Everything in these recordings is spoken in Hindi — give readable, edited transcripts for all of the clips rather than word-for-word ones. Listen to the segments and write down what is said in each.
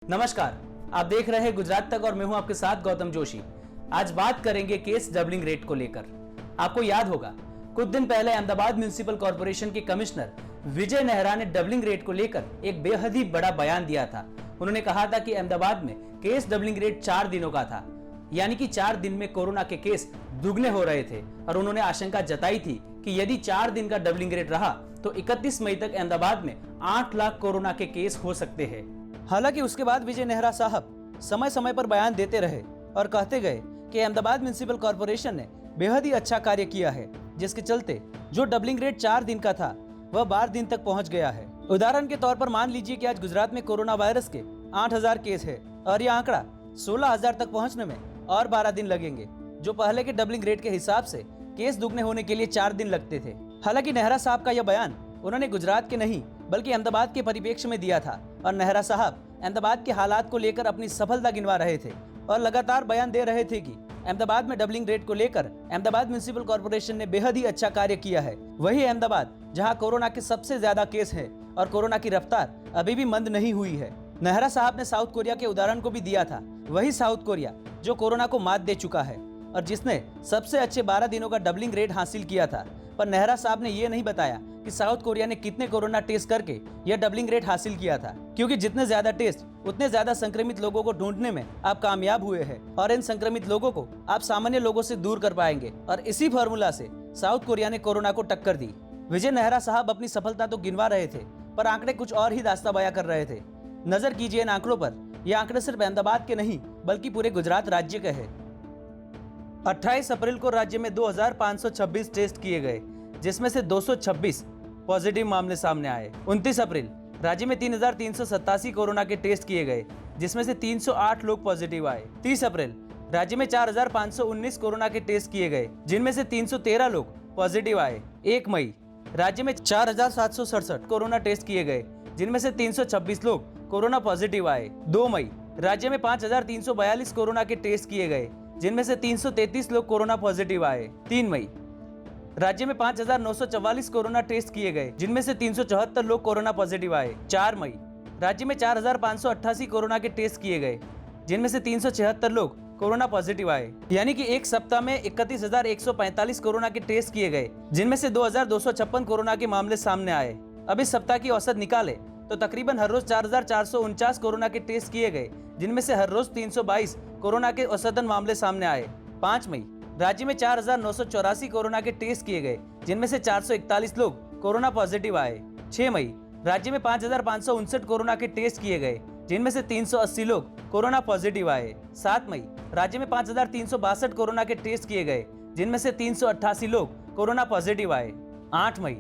नमस्कार, आप देख रहे हैं गुजरात तक और मैं हूं आपके साथ गौतम जोशी। आज बात करेंगे केस डबलिंग रेट को लेकर। आपको याद होगा कुछ दिन पहले अहमदाबाद म्युनिसिपल कॉर्पोरेशन के कमिश्नर विजय नेहरा ने डबलिंग रेट को लेकर एक बेहद ही बड़ा बयान दिया था। उन्होंने कहा था कि अहमदाबाद में केस डबलिंग रेट 4 दिनों का था, यानी कि 4 दिन में कोरोना के केस दुगने हो रहे थे और उन्होंने आशंका जताई थी कि यदि 4 दिन का डबलिंग रेट रहा तो 31 मई तक अहमदाबाद में 8 लाख कोरोना के केस हो सकते हैं। हालांकि उसके बाद विजय नेहरा साहब समय समय पर बयान देते रहे और कहते गए कि अहमदाबाद म्युनिसिपल कॉर्पोरेशन ने बेहद ही अच्छा कार्य किया है, जिसके चलते जो डबलिंग रेट 4 दिन का था वह 12 दिन तक पहुंच गया है। उदाहरण के तौर पर मान लीजिए कि आज गुजरात में कोरोना वायरस के 8000 केस है और यह आंकड़ा 16000 तक पहुंचने में और 12 दिन लगेंगे, जो पहले के डबलिंग रेट के हिसाब से केस दुगने होने के लिए 4 दिन लगते थे। हालांकि नेहरा साहब का यह बयान उन्होंने गुजरात के नहीं बल्कि अहमदाबाद के परिप्रेक्ष्य में दिया था और नेहरा साहब अहमदाबाद के हालात को लेकर अपनी सफलता गिनवा रहे थे और लगातार बयान दे रहे थे कि अहमदाबाद में डबलिंग रेट को लेकर अहमदाबाद म्युनिसिपल कॉर्पोरेशन ने बेहद ही अच्छा कार्य किया है। वही अहमदाबाद जहां कोरोना के सबसे ज्यादा केस है और कोरोना की रफ्तार अभी भी मंद नहीं हुई है। नेहरा साहब ने साउथ कोरिया के उदाहरण को भी दिया था, वही साउथ कोरिया जो कोरोना को मात दे चुका है और जिसने सबसे अच्छे 12 दिनों का डबलिंग रेट हासिल किया था। पर नेहरा साहब ने यह नहीं बताया कि साउथ कोरिया ने कितने कोरोना टेस्ट करके यह डबलिंग रेट हासिल किया था, क्योंकि जितने ज्यादा टेस्ट उतने ज्यादा संक्रमित लोगों को ढूंढने में आप कामयाब हुए हैं और इन संक्रमित लोगों को आप सामान्य लोगों से दूर कर पाएंगे और इसी फॉर्मूला से साउथ कोरिया ने कोरोना को टक्कर दी। विजय नेहरा साहब अपनी सफलता तो गिनवा रहे थे पर आंकड़े कुछ और ही दास्ता बयां कर रहे थे। नजर कीजिए इन आंकड़ों पर। ये आंकड़े सिर्फ अहमदाबाद के नहीं बल्कि पूरे गुजरात राज्य के हैं। 28 अप्रैल को राज्य में 2526 टेस्ट किए गए, जिसमें से 226 पॉजिटिव मामले सामने आए। 29 अप्रैल राज्य में 3387 कोरोना के टेस्ट किए गए, जिसमें से 308 लोग पॉजिटिव आए। 30 अप्रैल राज्य में 4519 कोरोना के टेस्ट किए गए, जिनमें से 313 लोग पॉजिटिव आए। 1 मई राज्य में 4767 कोरोना टेस्ट किए गए, जिनमें से 326 लोग कोरोना पॉजिटिव आए। 2 मई राज्य में 5342 कोरोना के टेस्ट किए गए, जिनमें से 333 लोग कोरोना पॉजिटिव आए। 3 मई राज्य में 5944 कोरोना टेस्ट किए गए, जिनमें से 374 लोग कोरोना पॉजिटिव आए। 4 मई राज्य में 4588 कोरोना के टेस्ट किए गए, जिनमें से 376 लोग कोरोना पॉजिटिव आए। यानी कि एक सप्ताह में 31145 कोरोना के टेस्ट किए गए, जिनमें से 2256 कोरोना के मामले सामने आए। अब इस सप्ताह की औसत निकाले तो तकरीबन हर रोज 4449 कोरोना के टेस्ट किए गए, जिनमें से हर रोज 322 कोरोना के औसतन मामले सामने आए। 5 मई राज्य में 4984 कोरोना के टेस्ट किए गए, जिनमें से 441 लोग कोरोना पॉजिटिव आए। 6 मई राज्य में 5559 कोरोना के टेस्ट किए गए, जिनमें से 380 लोग कोरोना पॉजिटिव आए। 7 मई राज्य में 5362 कोरोना के टेस्ट किए गए, जिनमें से 388 लोग कोरोना पॉजिटिव आए। 8 मई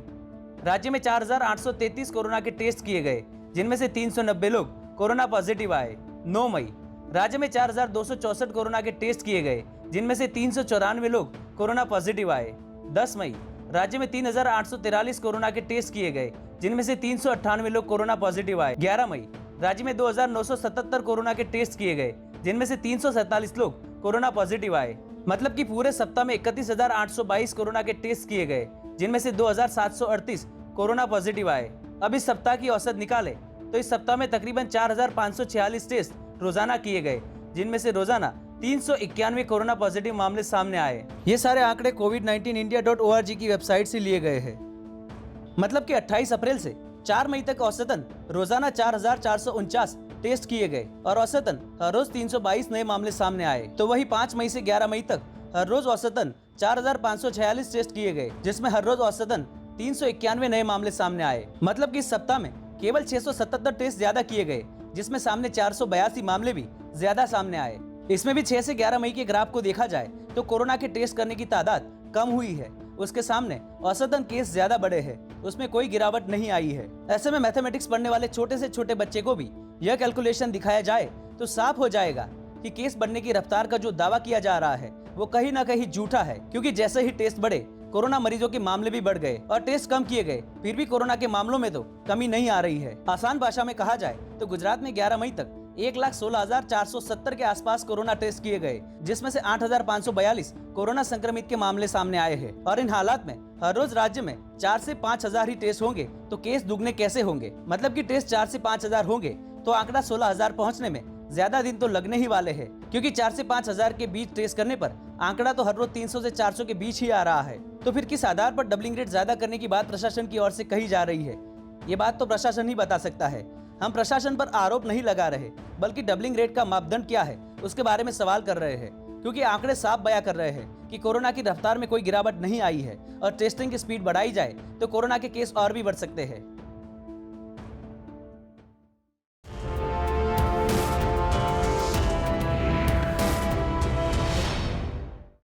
राज्य में 4833 कोरोना के टेस्ट किए गए, जिनमें से 390 लोग कोरोना पॉजिटिव आए। 9 मई राज्य में 4264 कोरोना के टेस्ट किए गए, जिनमें से 394 लोग कोरोना पॉजिटिव आए। 10 मई राज्य में 3843 कोरोना के टेस्ट किए गए, जिनमें से 398 लोग कोरोना पॉजिटिव आए। 11 मई राज्य में 2977 कोरोना के टेस्ट किए गए, जिनमें से 347 लोग कोरोना पॉजिटिव आए। मतलब कि पूरे सप्ताह में 31822 कोरोना के टेस्ट किए गए, जिनमें से 2738 कोरोना पॉजिटिव आए। अब इस सप्ताह की औसत निकाले तो इस सप्ताह में तकरीबन 4546 टेस्ट रोजाना किए गए, जिनमें से रोजाना 391 कोरोना पॉजिटिव मामले सामने आए। ये सारे आंकड़े covid19india.org की वेबसाइट से लिए गए हैं। मतलब कि 28 अप्रैल से 4 मई तक औसतन रोजाना 4449 टेस्ट किए गए और औसतन हर रोज 322 नए मामले सामने आए। तो वही 5 मई से 11 मई तक हर रोज औसतन 4546 टेस्ट किए गए, जिसमें हर रोज औसतन 391 नए मामले सामने आए। मतलब कि इस सप्ताह में केवल 677 टेस्ट ज्यादा किए गए, जिसमें सामने 482 मामले भी ज्यादा सामने आए। इसमें भी 6 से 11 मई के ग्राफ को देखा जाए तो कोरोना के टेस्ट करने की तादाद कम हुई है, उसके सामने औसतन केस ज्यादा बड़े हैं, उसमें कोई गिरावट नहीं आई है। ऐसे में मैथमेटिक्स पढ़ने वाले छोटे से छोटे बच्चे को भी यह कैलकुलेशन दिखाया जाए तो साफ हो जाएगा कि केस बढ़ने की रफ्तार का जो दावा किया जा रहा है वो कहीं ना कहीं झूठा है, क्योंकि जैसे ही टेस्ट बढ़े कोरोना मरीजों के मामले भी बढ़ गए और टेस्ट कम किए गए, फिर भी कोरोना के मामलों में तो कमी नहीं आ रही है। आसान भाषा में कहा जाए तो गुजरात में 11 मई तक 1,16,470 के आसपास कोरोना टेस्ट किए गए, जिसमें से 8,542 कोरोना संक्रमित के मामले सामने आए हैं। और इन हालात में हर रोज राज्य में 4 से 5 हजार ही टेस्ट होंगे तो केस दुगने कैसे होंगे। मतलब कि टेस्ट 4 से 5 हजार होंगे तो आंकड़ा 16,000 पहुंचने में ज्यादा दिन तो लगने ही वाले हैं, क्योंकि 4 से 5,000 के बीच ट्रेस करने पर आंकड़ा तो हर रोज 300 से 400 के बीच ही आ रहा है। तो फिर किस आधार पर डबलिंग रेट ज्यादा करने की बात प्रशासन की ओर से कही जा रही है? ये बात तो प्रशासन ही बता सकता है। हम प्रशासन पर आरोप नहीं लगा रहे, बल्कि डबलिंग रेट का मापदंड क्या है उसके बारे में सवाल कर रहे हैं, क्योंकि आंकड़े साफ बयां कर रहे हैं कि कोरोना की रफ्तार में कोई गिरावट नहीं आई है और टेस्टिंग की स्पीड बढ़ाई जाए तो कोरोना के केस और भी बढ़ सकते हैं।